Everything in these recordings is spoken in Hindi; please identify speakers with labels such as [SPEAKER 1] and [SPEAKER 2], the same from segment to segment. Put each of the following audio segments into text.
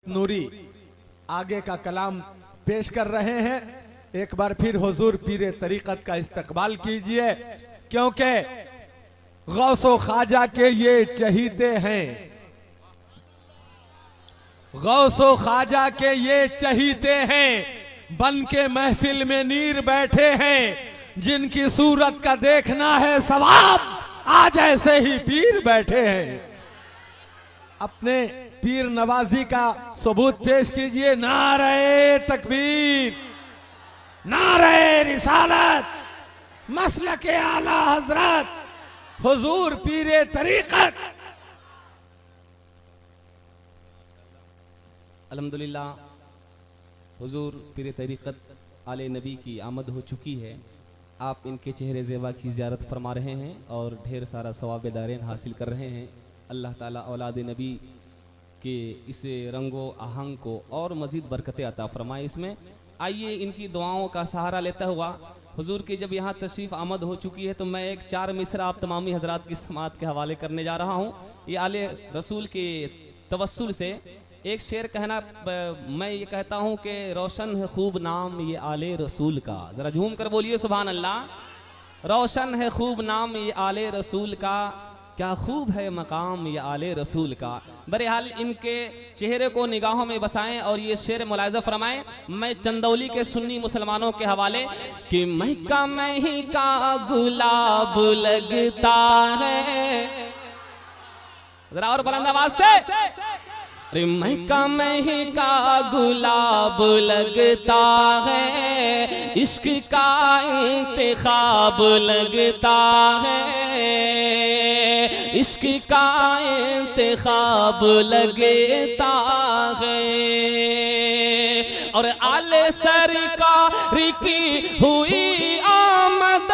[SPEAKER 1] नूरी आगे का कलाम पेश कर रहे हैं। एक बार फिर हुजूर पीरे तरीकत का इस्तकबाल कीजिए, क्योंकि गौसो ख्वाजा के ये चहीते हैं, गौसो ख्वाजा के ये चहीते हैं, बन के महफिल में नीर बैठे हैं, जिनकी सूरत का देखना है सवाब, आज ऐसे ही पीर बैठे हैं। अपने पीर नवाजी का सबूत पेश कीजिए। नारे तकबीर, नारे रिसालत, मसलक आला हजरत हुजूर पीरे तरीकत।
[SPEAKER 2] अल्हम्दुलिल्लाह हुजूर पीरे तरीकत आले नबी की आमद हो चुकी है। आप इनके चेहरे ज़ेबा की ज़ियारत फरमा रहे हैं और ढेर सारा सवाब दारेन हासिल कर रहे हैं। अल्लाह ताला औलाद नबी के इस रंगो आहंग को और मज़ीद बरकतें अता फरमाए। इसमें आइए इनकी दुआओं का सहारा लेता हुआ हुजूर की जब यहाँ तशरीफ़ आमद हो चुकी है तो मैं एक 4 मिसरा आप तमामी हजरात की समात के हवाले करने जा रहा हूँ। ये आले रसूल के तवस्सुल से एक शेर कहना, मैं ये कहता हूँ कि रोशन है खूब नाम ये आले रसूल का। ज़रा झूम कर बोलिए सुभान अल्लाह। रोशन है खूब नाम ये आले रसूल का, क्या खूब है मकाम ये आले रसूल का। बहरहाल इनके चेहरे को निगाहों में बसाएं और ये शेर मुलाहिज़ा फरमाएं। मैं चंदौली के सुन्नी मुसलमानों के हवाले कि महका महका गुलाब लगता है, जरा और बुलंद आवाज से, अरे महका महका गुलाब लगता है, इश्क का इंतखाब लगता है, इश्क का इंतखाब लगता है। और आले सरकार की हुई आमद,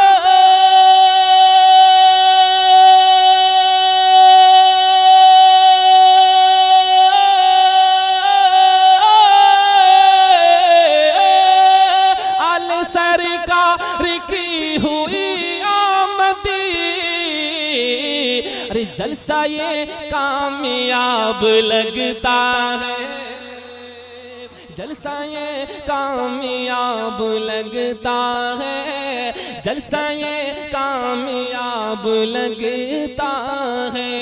[SPEAKER 2] आले सरकार की हुई आमदी, अरे जलसा ये कामयाब लगता है, जलसा ये कामयाब लगता है, जलसा ये कामयाब लगता है,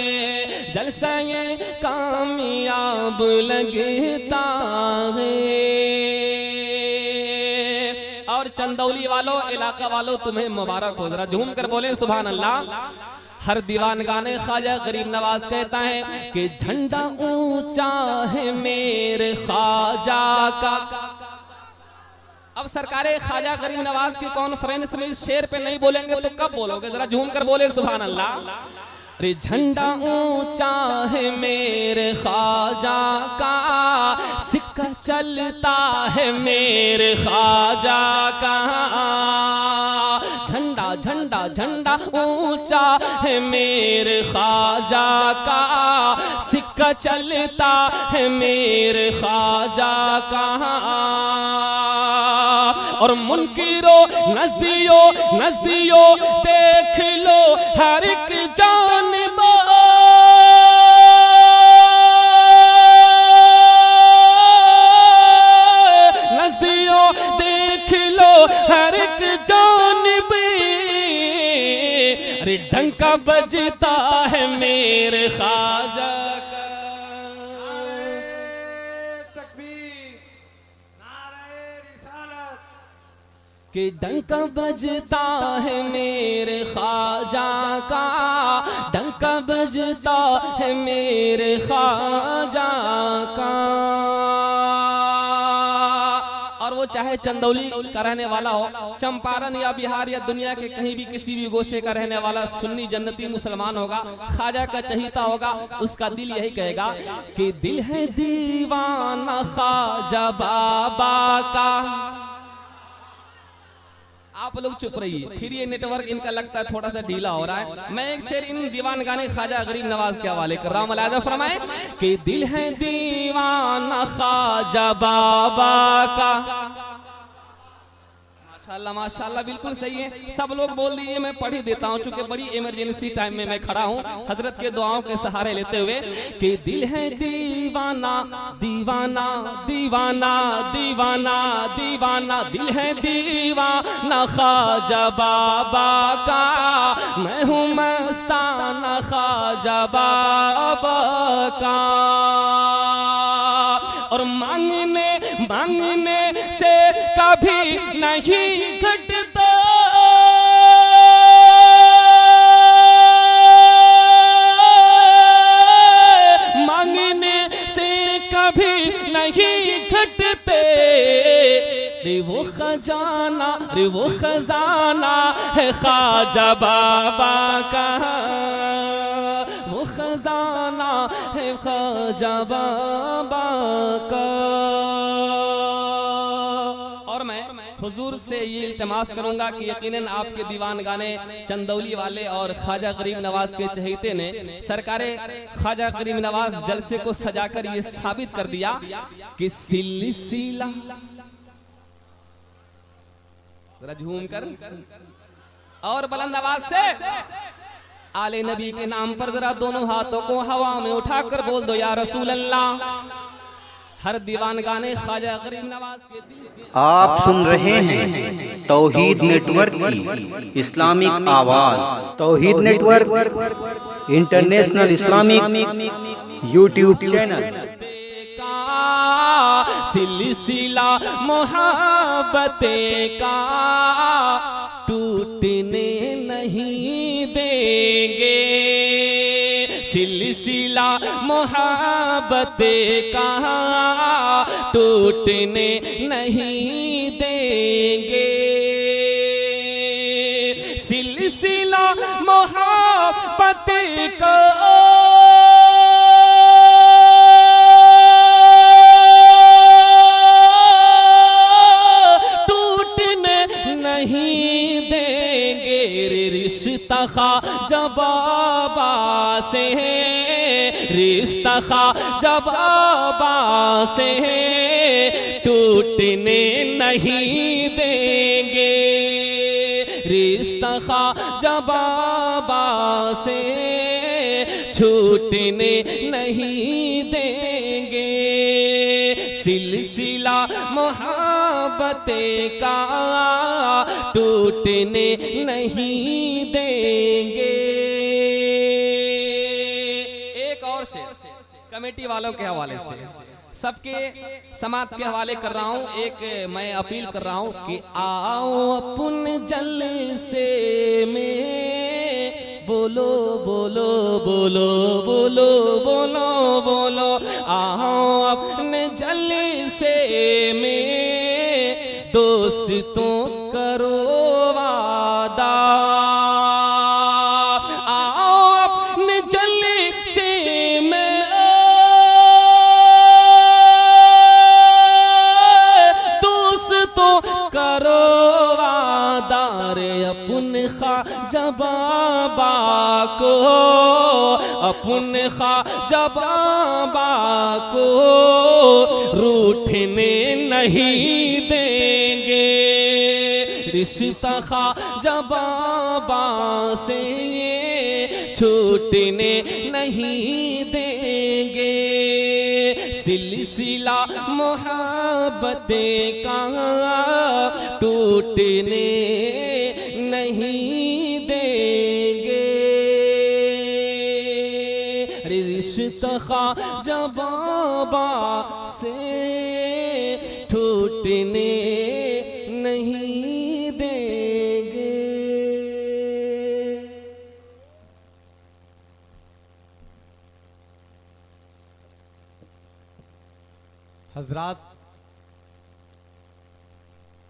[SPEAKER 2] जलसा ये कामयाब लगता है। और चंदौली वालों, इलाका वालों, तुम्हें मुबारक हो। जरा झूम कर बोले सुभान अल्लाह। हर दीवान गाने ख्वाजा गरीब नवाज कहता है कि झंडा ऊंचा है मेरे ख्वाजा का। अब सरकारे ख्वाजा गरीब नवाज की कॉन्फ्रेंस में इस शेर पे नहीं बोलेंगे तो कब बोलोगे? जरा झूम कर बोले सुभान अल्लाह। अरे झंडा ऊंचा है मेरे ख्वाजा का, सिक्का चलता है मेरे ख्वाजा का, झंडा झंडा झंडा ऊंचा है मेरे ख्वाजा का, सिक्का चलता है मेरे ख्वाजा का। और मुनकिरो नजदियो नजदियो देख लो हर एक जानिब, नजदियो देख लो हर एक जानिब, अरे डंका बजता है मेरे ख्वाजा का। कि डंका बजता है मेरे ख्वाजा का, डंका बजता है मेरे ख्वाजा का। और वो चाहे चंदौली का रहने वाला हो, चंपारण या बिहार या दुनिया के कहीं भी किसी भी गोशे का रहने वाला सुन्नी जन्नती मुसलमान होगा, ख्वाजा का चहीता होगा, उसका दिल यही कहेगा कि दिल है दीवाना ख्वाजा बाबा का। आप लोग चुप रहिए, फिर ये नेटवर्क इनका लगता है थोड़ा सा ढीला हो रहा है। मैं एक शेर इन दीवान गाने ख्वाजा गरीब नवाज के हवाले कर रहा हूं। मुलाहिज़ा फरमाए कि दिल है दीवाना ख्वाजा बाबा का, माशाल्लाह बिल्कुल सही है। सब लोग बोल दीजिए, मैं पढ़ ही देता हूँ चूंकि बड़ी इमरजेंसी टाइम में मैं खड़ा हूँ हजरत के दुआओं के सहारे लेते हुए कि दिल है दीवाना दीवाना दीवाना दीवाना दीवाना, दिल है दीवाना ख्वाजा बाबा का, मैं हूँ मस्ताना ख्वाजा बाबा का। और मांगने मांगने से कभी नहीं घटता, मांगने से कभी नहीं घटते, रे वो खजाना रे वो खजाना है ख्वाजा बाबा का, वो खजाना है ख्वाजा बाबा का। और मैं हुजूर से ये इल्तिमास करूंगा कि यकीनन आपके दीवान गाने चंदौली वाले और ख्वाजा गरीब नवाज के चहेते ने सरकारे ख्वाजा गरीब नवाज जलसे को सजाकर ये साबित कर दिया कि सिलसिला, जरा झूम कर और बुलंद आवाज से आले नबी के नाम पर जरा दोनों हाथों को हवा में उठाकर बोल दो या रसूल अल्लाह। हर दीवान गाने ख्वाजा गरीब नवाज के दिल से।
[SPEAKER 3] आप सुन रहे हैं तौहीद नेटवर्क की इस्लामिक आवाज। Tauheed network international Islamic YouTube channel.
[SPEAKER 2] सिलसिला मोहब्बतें का टूटने नहीं देंगे, सिलसिला मोहब्बतें का टूटने नहीं देंगे, सिलसिला मोहब्बतें का रिश्ता ख्वाजा बाबा से, रिश्ता ख्वाजा बाबा से टूटने नहीं देंगे, रिश्ता ख्वाजा बाबा से छूटने नहीं देंगे, सिलसिला मोहब्बतें का टूटने नहीं देंगे। एक और से कमेटी वालों के हवाले से सबके समाज के हवाले कर रहा हूँ, एक मैं अपील कर रहा हूँ कि आओ अपन जलसे में बोलो बोलो बोलो बोलो बोलो बोलो, आओ अपने जलसे में दोस्तों करो वादा, आओ अपने जलसे में दोस्तों करो वादा, रे अपन ख्वाजा बाबा को, अपन ख्वाजा बाबा को रूठने नहीं देंगे, रिश्ता ख्वाजा बाबा से छूटने नहीं देंगे, सिलसिला मोहब्बतें का टूटने नहीं देंगे, रिश्ता ख्वाजा बाबा से टूटने नहीं देंगे।
[SPEAKER 1] हजरात,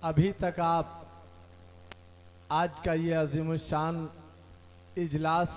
[SPEAKER 1] अभी तक आप आज का ये अजीमुशान इजलास